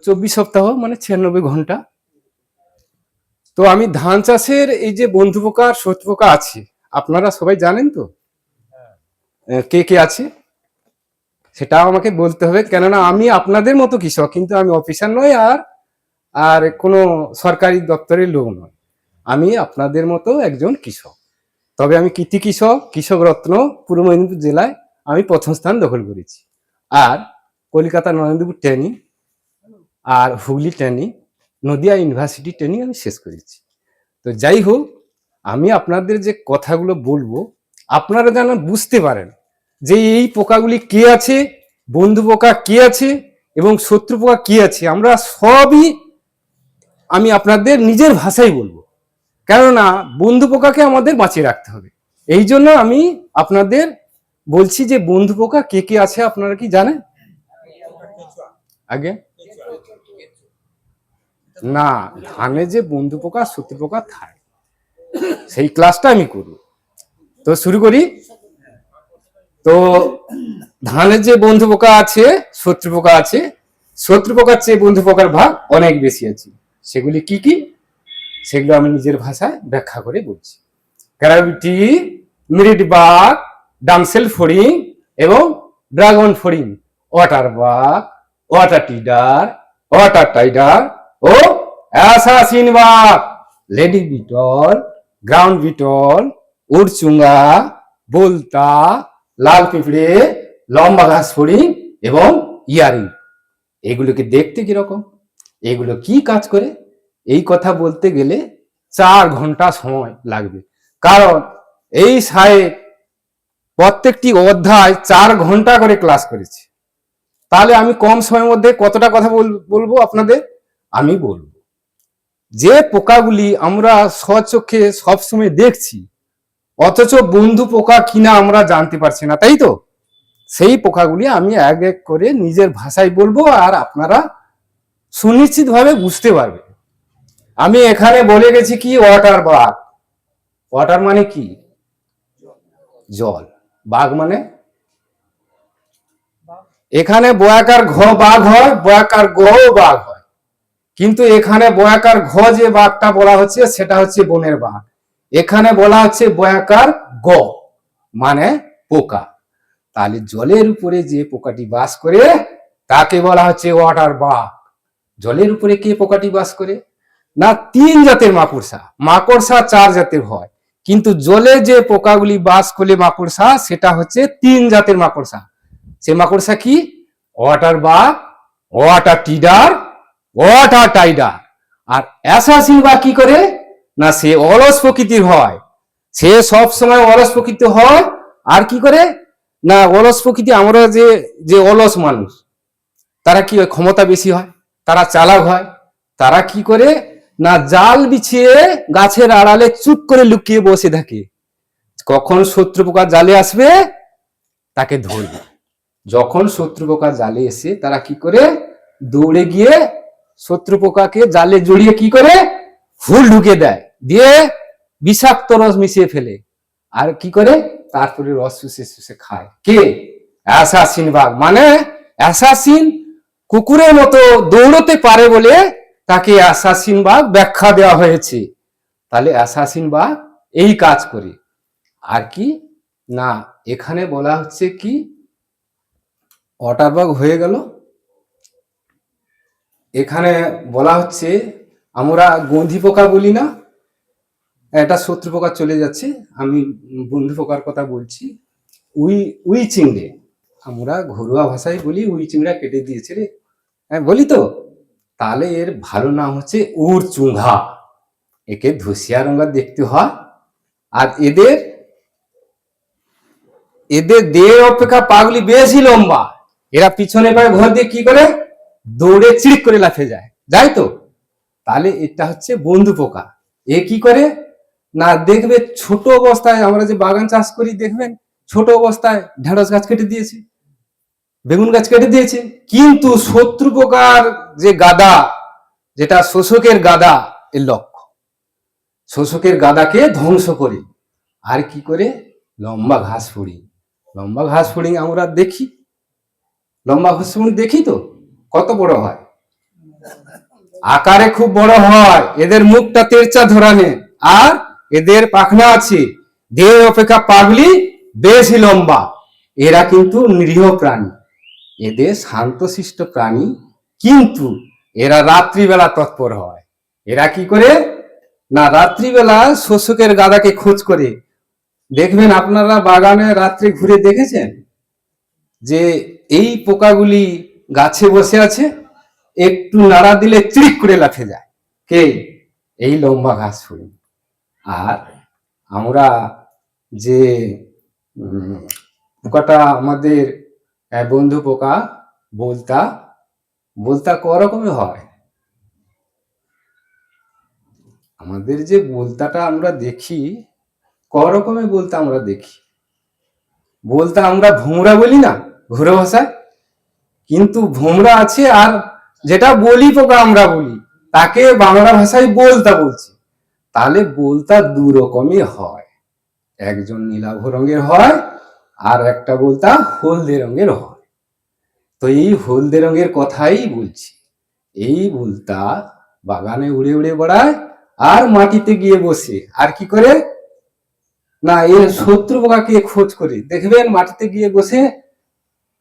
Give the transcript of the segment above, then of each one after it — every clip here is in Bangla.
24 সপ্তাহ মানে 96 ঘন্টা। তো আমি ধান চাষের এই যে বন্ধু পোকা আর শত্রু পোকা আছে, আপনারা সবাই জানেন তো কে কে আছে, সেটাও আমাকে বলতে হবে, কেননা আমি আপনাদের মতো কৃষক, কিন্তু আমি অফিসার নই আর আর কোনো সরকারি দপ্তরের লোক নয়। আমি আপনাদের মতো একজন কৃষক। তবে আমি কৃতি কৃষক, কৃষক রত্ন পূর্ব মেদিনীপুর জেলায় আমি প্রথম স্থান দখল করেছি। আর কলকাতা নরেন্দ্রপুর ট্রেনিং আর Hooghly training, Nadia university training আমি শেষ করেছি। তো যাই হোক, আমি আপনাদের যে কথাগুলো বলবো আপনারা যেন বুঝতে পারেন যে এই পোকাগুলি কে আছে, বন্ধু পোকা কে আছে এবং শত্রু পোকা কে আছে, আমরা সবই আমি আপনাদের নিজের ভাষায় বলবো, কেননা বন্ধু পোকাকে আমাদের বাঁচিয়ে রাখতে হবে। এই জন্য আমি আপনাদের বলছি যে বন্ধু পোকা কে কে আছে আপনারা কি জানেন? আগে না, ধানে যে বন্ধু পোকা শত্রু পোকা থাকে সেই ক্লাসটা আমি করব। তো শুরু করি। তো ধানের যে বন্ধু পোকা আছে, শত্রু পোকা আছে, শত্রু পোকার চেয়ে বন্ধু পোকার ভাগ অনেক বেশি আছে। সেগুলি কি কি সেগুলো আমি নিজের ভাষায় ব্যাখ্যা করে বলছি। গ্রাভিটি, মিরিটবাগ, ডামসেল ফড়িং এবং ড্রাগন ফড়িং, ওয়াটার বাগ, ওয়াটার টিডার, ওয়াটার টাইডার ও assassin bug, lady beetle, ground beetle, উড়চুঙ্গা, বোলতা, লাল পিঁপড়ে, লম্বা ঘাস ফড়িং এবং ইয়ারিং। এগুলোকে দেখতে কিরকম, এগুলো কি কাজ করে, এই কথা বলতে গেলে 4 ঘন্টা সময় লাগবে, কারণ এই সাহেব প্রত্যেকটি অধ্যায় 4 ঘন্টা করে ক্লাস করেছে। তাহলে আমি কম সময়ের মধ্যে কতটা কথা বলবো আপনাদের? আমি বলবো যে পোকাগুলি আমরা স্বচক্ষে সবসময় দেখছি, অথচ বন্ধু পোকা কিনা আমরা জানতে পারছি না, তাই তো? সেই পোকাগুলি আমি এক এক করে নিজের ভাষায় বলবো আর আপনারা সুনিশ্চিতভাবে বুঝতে পারবেন। আমি এখানে বলে গেছি কি ওয়াটার বাগ। ওয়াটার মানে কি? জল। বাঘ মানে এখানে বয়াকার ঘ বাঘ হয়, বয়াকার গ বাঘ হয়, কিন্তু এখানে বয়াকার ঘ যে বাঘটা বলা হচ্ছে সেটা হচ্ছে বনের বাঘ। এখানে বলা হচ্ছে বয়াকার গ মানে পোকা। তাহলে জলের উপরে যে পোকাটি বাস করে তাকে বলা হচ্ছে ওয়াটার বাগ। জলের উপরে কে পোকাটি বাস করে? না, 3 জাতের মাকড়সা। মাকড়সা 4 জাতের হয়, কিন্তু জলে যে পোকাগুলি বাস করে মাকড়সা সেটা হচ্ছে 3 জাতের মাকড়সা। সে মাকড়সা কি? Water bug, water টিডার, water টাইডার। আর অ্যাসাসিন বাগ কি করে? না, সে অলস প্রকৃতির হয়, সে সব সময় অলস প্রকৃতি হয়। আর কি করে? না, অলস প্রকৃতি আমরা যে যে অলস মানুষ তারা কি হয়, ক্ষমতা বেশি হয়, তারা চালাক হয়। তারা কি করে? না, জাল বিছিয়ে গাছের আড়ালে চুপ করে লুকিয়ে বসে থাকে, কখন শত্রু পোকা জালে আসবে তাকে ধরবে। যখন শত্রু পোকা জালে এসে তারা কি করে? দৌড়ে গিয়ে শত্রু পোকাকে জালে জড়িয়ে কি করে? হুল ঢুকে দেয়, দিয়ে বিষাক্ত রস মিশিয়ে ফেলে। আর কি করে? তারপরে রস শুষে শুষে খায়। কে? অ্যাসাসিন বাঘ। মানে অ্যাসাসিন কুকুরের মতো দৌড়তে পারে বলে তাকে অ্যাসাসিন বাঘ ব্যাখ্যা দেওয়া হয়েছে। তাহলে অ্যাসাসিন বাঘ এই কাজ করে। আর কি না, এখানে বলা হচ্ছে কি ওয়াটার বাগ হয়ে গেল। এখানে বলা হচ্ছে আমরা গন্ধি পোকা বলি না, এটা শত্রু পোকা চলে যাচ্ছে, আমি বন্ধু পোকার কথা বলছি। উই চিংড়ে, আমরা ঘরোয়া ভাষায় বলি উই চিংড়া কেটে দিয়েছে রে, হ্যাঁ বলি তো। তাহলে এর ভালো নাম হচ্ছে উড়চুঙ্গা। একে ধুসিয়া রঙা দেখতে হয়। আর এদের এদের দেহ অপেক্ষা পাগুলি বেশি লম্বা। এরা পিছনে পায়ে ঘর দিয়ে কি করে? দৌড়ে চিড়িক করে লাফে যায়, যাই তো। তাহলে এটা হচ্ছে বন্ধু পোকা। এ কি করে? না, দেখবে ছোট অবস্থায় আমরা যে বাগান চাষ করি দেখবেন ছোট অবস্থায় ঢেঁড়স গাছ কেটে দিয়েছে, বেগুন গাছ কেটে দিয়েছে, কিন্তু শত্রু পোকার যে গাদা, যেটা শোষকের গাদা, এর লক্ষ্য শোষকের গাদাকে ধ্বংস করে। আর কি করে? লম্বা ঘাস ফড়িং। লম্বা ঘাস ফড়িং আমরা দেখি, লম্বা ঘাস ফড়িং দেখি তো কত বড় হয়, আকারে খুব বড় হয়, এদের মুখটা তেরচা ধরানে, আর এদের পাখনা আছে, দেহ অপেক্ষা পাগলি বেশি লম্বা। এরা কিন্তু নিরীহ প্রাণী, এদের শান্তশিষ্ট প্রাণী, কিন্তু এরা রাত্রিবেলা তৎপর হয়। এরা কি করে না, রাত্রিবেলা শোষকের গাদাকে খোঁজ করে। দেখবেন আপনারা বাগানে রাত্রি ঘুরে দেখেছেন যে এই পোকাগুলি গাছে বসে আছে, একটু নাড়া দিলে চিরিক করে লাফে যায়। কে? এই লম্বা ঘাস ফুল। আর আমরা যে পোকাটা আমাদের বন্ধু পোকা বলতা, বলতা ক রকমের হয়? আমাদের যে বলতাটা আমরা দেখি, ক রকমের বলতা আমরা দেখি? বলতা আমরা ভোমরা বলি না ঘুরে ভাষায়, কিন্তু ভোমরা আছে, আর যেটা বলি পোকা আমরা বলি তাকে বাংলা ভাষায় বলতা বলছি। তাহলে বলতা দু রকমই হয়, একজন নীলাভ রঙের হয় আর একটা বলতা হলদে রঙের হয়। তো এই হলদে রঙের কথাই বলছি। এই বলতা বাগানে উড়ে উড়ে বেড়ায় আর মাটিতে গিয়ে বসে, আর কি করে না, এর শত্রু পোকাকে খোঁজ করে। দেখবেন মাটিতে গিয়ে বসে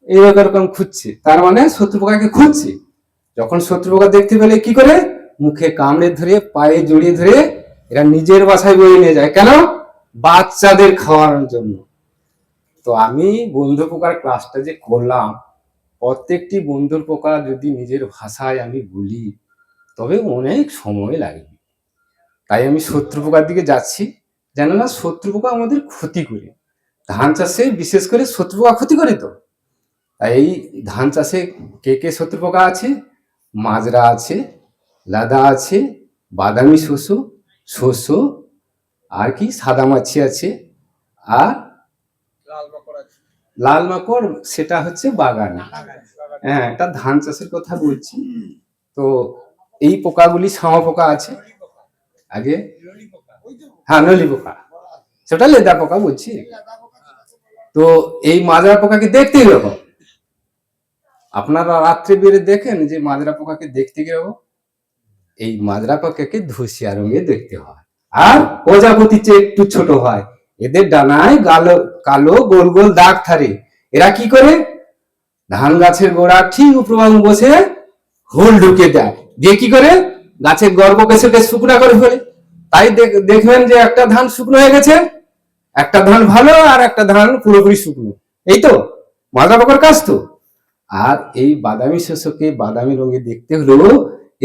এরকম খুঁজছে, তার মানে শত্রু পোকাকে খুঁজছে। যখন শত্রু পোকা দেখতে পেলে কি করে, মুখে কামড়ে ধরে পায়ে জড়িয়ে ধরে এরা নিজের বাসায় বয়ে নিয়ে যায়। কেন? বাচ্চাদের খাওয়ানোর জন্য। তো আমি বন্ধু পোকার ক্লাসটা যে করলাম, প্রত্যেকটি বন্ধুর পোকা যদি নিজের ভাষায় আমি বলি তবে অনেক সময় লাগবে। তাই আমি শত্রু পোকার দিকে যাচ্ছি, যেন না শত্রু পোকা আমাদের ক্ষতি করে। ধান চাষে বিশেষ করে শত্রু পোকা ক্ষতি করে। তো এই ধান চাষে কে কে শত্রু পোকা আছে? মাজরা আছে, লাদা আছে, বাদামি শস্য, শস্য, আর কি সাদা মাছি আছে, আর লাল মাকড়, সেটা হচ্ছে বাগানে। হ্যাঁ, এটা ধান চাষের কথা বলছি। তো এই পোকাগুলি, শামা পোকা আছে আগে, হ্যাঁ নলি পোকা, সেটা লেদা পোকা বলছি। তো এই মাজরা পোকাকে দেখতে কিরকম? আপনারা রাত্রে বেরে দেখেন যে মাজরা পোকাকে দেখতে কিরকম? এই মাজরা পোকাকে ধূসিয়া রঙে দেখতে হয়, আর প্রজাপতির চেয়ে একটু ছোট হয়। এদের ডানায় কালো গোল গোল দাগ থাকে। এরা কি করে? ধান গাছের গোড়া ঠিক উপরে বসে হোল ঢুকে দেয়, দিয়ে কি করে গাছের গর্ভকেশকে শুকনা করে ফেলে। তাই দেখবেন যে একটা ধান শুকনো হয়ে গেছে, একটা ধান ভালো, আর একটা ধান পুরোপুরি শুকনো। এই তো মাজরা পোকার কাজ। তো আর এই বাদামি শস্যকে বাদামি রঙে দেখতে হলেও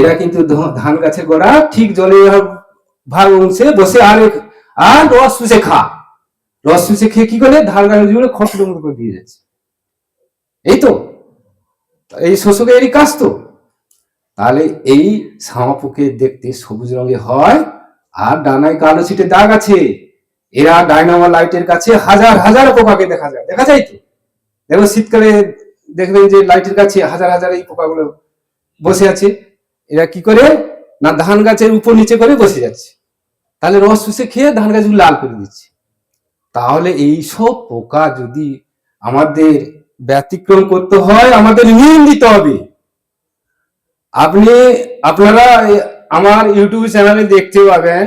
এরা কিন্তু ধান গাছের গোড়া ঠিক জলের ভাগ অংশে বসে আর রস চুষে রস চুষে খেয়ে কি করে ধান গাছের জন্য খসড়ের মতো করে দিয়ে যাচ্ছে। এই তো এই শস্যকে এরই কাজ। তো তাহলে এই শামা পোকে দেখতে সবুজ রঙে হয়, আর ডানায় কালো ছিটে দাগ আছে। এরা ডায়নামো লাইটের কাছে হাজার হাজার পোকাকে দেখা যায়। দেখা যায় তো, দেখো শীতকালে দেখবেন যে লাইটের কাছে হাজার হাজার এই পোকাগুলো বসে আছে। এরা কি করে না, ধান গাছের উপর নিচে করে বসে যাচ্ছে, তাহলে রস চুষে খেয়ে ধান গাছগুলো লাল করে দিচ্ছে। তাহলে এই সব পোকা যদি আমাদের ব্যতিক্রম করতে হয়, আমাদের নিয়ম দিতে হবে। আপনারা আমার ইউটিউব চ্যানেলে দেখতে পাবেন,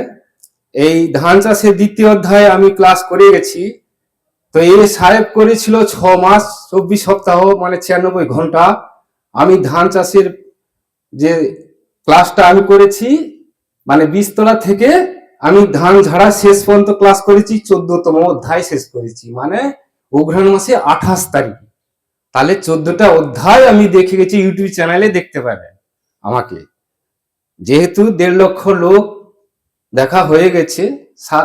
এই ধান চাষের দ্বিতীয় অধ্যায় আমি ক্লাস করে গেছি। তো এই সাহেব করেছিল 6 মাস 24 সপ্তাহ, মানে 96 ঘন্টা। আমি ধান চাষের যে ক্লাসটা আমি করেছি, মানে বীজতলা থেকে আমি ধান ঝাড়া শেষ পর্যন্ত ক্লাস করেছি, 14তম অধ্যায় শেষ করেছি, মানে অঘ্রাণ মাসে 28 তারিখ। তাহলে 14টা অধ্যায় আমি দেখে গেছি, ইউটিউব চ্যানেলে দেখতে পাবেন আমাকে। যেহেতু 1.5 লক্ষ লোক দেখা হয়ে গেছে,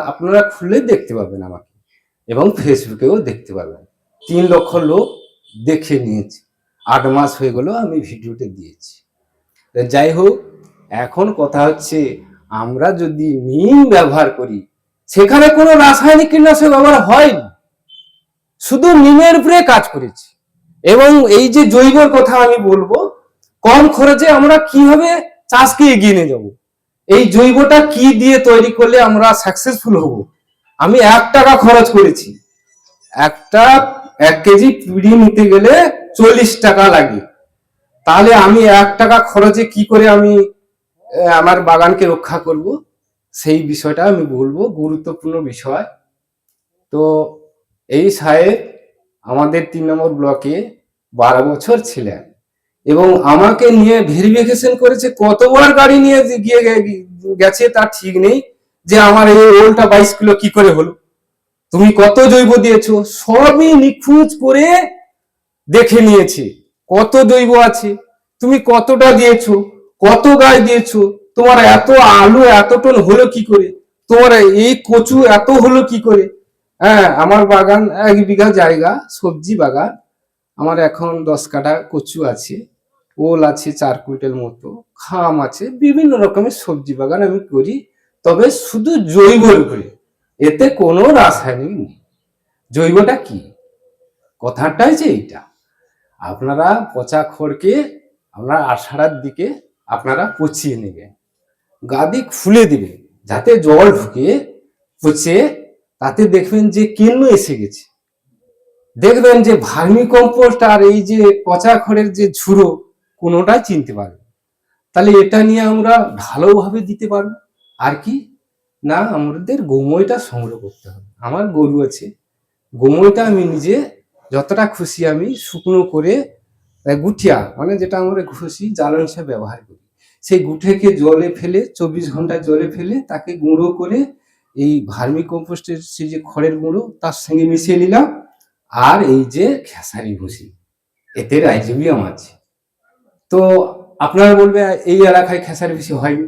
আপনারা খুলে দেখতে পাবেন আমাকে, এবং ফেসবুকেও দেখতে পাবেন। 3 লক্ষ লোক দেখে নিয়েছে, 8 মাস হয়ে গেল আমি ভিডিওতে দিয়েছি। যাই হোক, এখন কথা হচ্ছে আমরা যদি নিম ব্যবহার করি, সেখানে কোনো রাসায়নিক কীটনাশক ব্যবহার হয়নি, শুধু নিমের উপরে কাজ করেছি। এবং এই যে জৈবর কথা আমি বলবো, কম খরচে আমরা কিভাবে চাষকে এগিয়ে নিয়ে যাবো, এই জৈবটা কি দিয়ে তৈরি করলে আমরা সাকসেসফুল হব। আমি 1 টাকা খরচ করেছি, 1 কেজি পিডি নিতে গেলে 40 টাকা লাগে। তাহলে আমি 1 টাকা খরচে কি করে আমি আমার বাগানকে রক্ষা করব, সেই বিষয়টা আমি বলবো, গুরুত্বপূর্ণ বিষয়। তো এই সাহেব আমাদের 3 নম্বর ব্লকে 12 বছর ছিলেন এবং আমাকে নিয়ে ভেরিফিকেশন করেছে, কতবার গাড়ি নিয়ে গিয়ে গেছে তার ঠিক নেই, যে আমার এই ওলটা 22 কিলো কি করে হলো, তুমি কত জৈব দিয়েছো, সবই নিখুঁত করে দেখে নিয়েছে। কত জৈব আছে, তুমি কতটা দিয়েছো, কত গাছ দিয়েছো, তোমার এত আলু এত টন হলো কি করে, তোমার এই কচু এত হলো কি করে। হ্যাঁ, আমার বাগান 1 বিঘা জায়গা, সবজি বাগান। আমার এখন 10 কাঠা কচু আছে, ওল আছে 4 কুইন্টাল মতো, খাম আছে, বিভিন্ন রকমের সবজি বাগান আমি করি, তবে শুধু জৈবর করে, এতে কোনো রাসায়নিক নেই। জৈবটা কি, কথাটা হচ্ছে এইটা। আপনারা পচা খড়কে আপনারা আষাঢ়ার দিকে আপনারা পচিয়ে নেবেন, গাদি খুলে দিবেন যাতে জল ঢুকে পচে, তাতে দেখবেন যে কেন এসে গেছে, দেখবেন যে ভার্মি কম্পোস্ট আর এই যে পচা খড়ের যে ঝুড়ো কোনোটাই চিনতে পারবে। তাহলে এটা নিয়ে আমরা ভালোভাবে দিতে পারবো। আর কি না, আমাদের গোময়টা সংগ্রহ করতে হবে। আমার গরু আছে, গোময়টা আমি নিজে যতটা খুশি আমি শুকনো করে গুঠিয়া, মানে যেটা আমরা খুশি জ্বালানি হিসেবে ব্যবহার করি, সেই গুঠেকে জলে ফেলে 24 ঘন্টা জলে ফেলে তাকে গুঁড়ো করে এই ভার্মি কম্পোস্টের সেই যে খড়ের গুঁড়ো তার সঙ্গে মিশিয়ে নিলাম, আর এই যে খেসারি ভুসি, এতে রাইজোবিয়াম আছে। তো আপনারা বলবে এই এলাকায় খেসারি ভুসি হয়নি,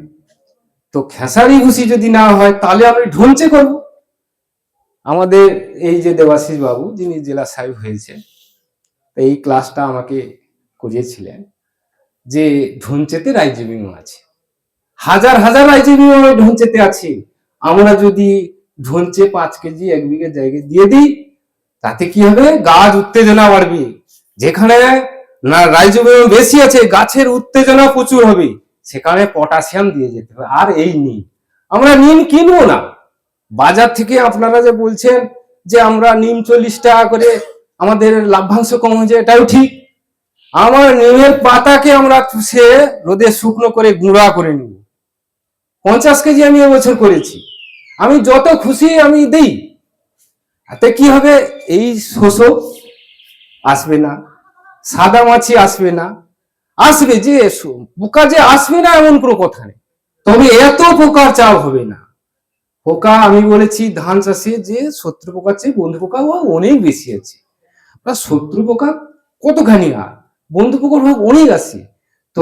তো খেসারি ভুসি যদি না হয় তাহলে আমি ঢঞ্চে করব। আমাদের এই যে দেবাশিস বাবু, যিনি জেলা সাহেব হয়েছে, এই ক্লাসটা আমাকে করিয়েছিলেন যে ঢঞ্চেতে রাইজোবিয়াম আছে, হাজার হাজার রাইজোবিয়াম ঢঞ্চেতে আছে। আমরা যদি ঢঞ্চে 5 কেজি 1 বিঘা জায়গায় দিয়ে দিই, তাতে কি হবে, গাছ উত্তেজনা বাড়বে। যেখানে না রাইজোবিয়াম বেশি আছে, গাছের উত্তেজনা প্রচুর হবে, সেখানে পটাশিয়াম দিয়ে যেতে হবে। আর এই নিম, আমরা নিম কিনবো না বাজার থেকে। আপনারা যে বলছেন যে আমরা নিম 40 টাকা করে আমাদের লাভ্যাংশ কম হয়েছে, এটাও ঠিক। আমার নিমের পাতাকে আমরা চুষে রোদে শুকনো করে গুঁড়া করে নিব, 50 কেজি আমি এবছর করেছি। আমি যত খুশি আমি দিই, তাতে কি হবে, এই শোষক আসবে না, সাদা মাছি আসবে না। আসবে যে পোকা যে আসবে না এমন কোনো কথা নেই, তবে এত পোকার চাপ হবে না। পোকা আমি বলেছি ধান চাষে যে শত্রু পোকার চেয়ে বন্ধু পোকা অনেক বেশি আছে। শত্রু পোকা কতখানি, আর বন্ধু পোকার ভাগ অনেক আছে। তো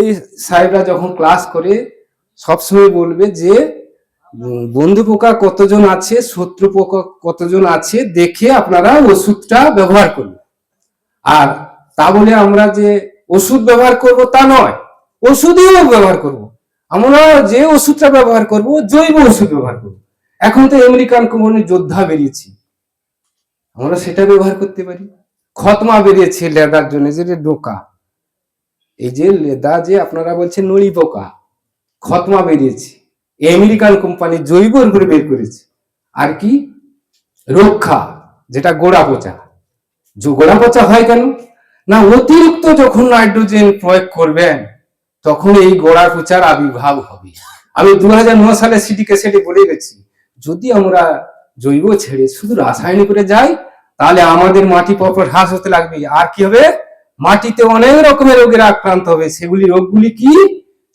এই সাহেবরা যখন ক্লাস করে সবসময় বলবে যে বন্ধু পোকা কতজন আছে, শত্রু পোকা কতজন আছে, দেখে আপনারা ওষুধটা ব্যবহার করুন। আর তা বলে আমরা যে ওষুধ ব্যবহার করব তা নয়, ওষুধও ব্যবহার করব। আমরা যে ওষুধটা ব্যবহার করব জৈব ওষুধ ব্যবহার করব। এখন তো আমেরিকান কোম্পানির যোদ্ধা বেরিয়েছে, আমরা সেটা ব্যবহার করতে পারি। খতমা বেরিয়েছে লেদার জন্য, যে ডোকা, এই যে লেদা যে আপনারা বলছেন নড়ি পোকা, খতমা বেরিয়েছে, আমেরিকান কোম্পানি জৈব করে বের করেছে। আর কি রক্ষা, যেটা গোড়া পচা। গোড়া পচা হয় কেন না, অতিরিক্ত যখন নাইট্রোজেন প্রয়োগ করবেন তখন এই গোড়া পচার আবির্ভাব হবে। আমি 2009 সালে সিটি ক্যাসেটে বলে গেছি, যদি আমরা জৈব ছেড়ে শুধু রাসায়নিক করে যাই, তাহলে আমাদের মাটি পরপর হ্রাস হতে লাগবে। আর কি হবে, মাটিতে অনেক রকমের রোগের আক্রান্ত হবে। সেগুলি রোগগুলি কি,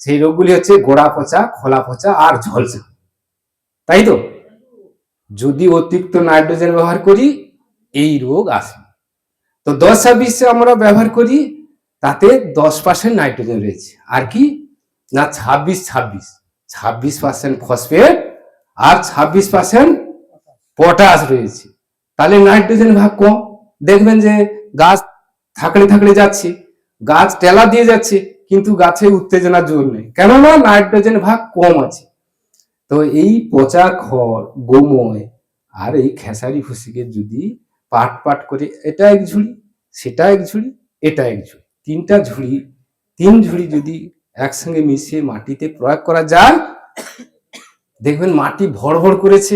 সেই রোগগুলি হচ্ছে গোড়া পচা, খোলা পচা আর ঝলসা, তাই তো। যদি অতিরিক্ত নাইট্রোজেন ব্যবহার করি এই রোগ আসে। তো 10-26 আমরা ব্যবহার করি, তাতে 10% নাইট্রোজেন রয়েছে। আর কি না 26% ফসফেট আর 26% পটাশ রয়েছে। তাহলে নাইট্রোজেন ভাগ কম। দেখবেন যে গাছ থাকলে থাকলে যাচ্ছে, গাছ টেলা দিয়ে যাচ্ছে, কিন্তু গাছে উত্তেজনার জোর নেই, কেননা নাইট্রোজেন ভাগ কম আছে। তো এই পচা খড়, গোময় আর এই খেসারি ভুসিকে যদি পাট পাট করে, এটা 1 ঝুড়ি, সেটা 1 ঝুড়ি, এটা 1 ঝুড়ি, 3টা ঝুড়ি, 3 ঝুড়ি যদি একসঙ্গে মিশিয়ে মাটিতে প্রয়োগ করা যায়, দেখবেন মাটি ভর ভর করেছে,